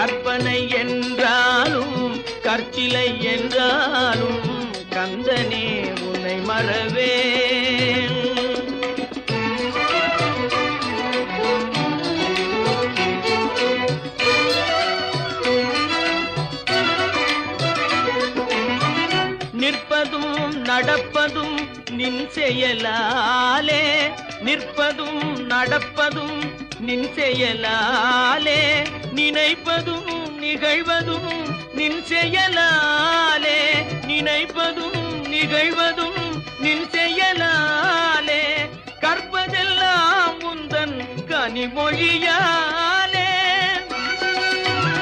கற்பனை என்றாலும் கற்சிலை என்றாலும் கந்தனே உன்னை மறவேன். நிற்பதும் நடப்பதும் நின் செயலாலே, நிற்பதும் நடப்பதும் நின் செயலாலே, நினைப்பதும் நிகழ்வதும் நின் செயலாலே, நினைப்பதும் நிகழ்வதும் நின் செயலாலே, கற்பதெல்லாம் உந்தன் கனிமொழியா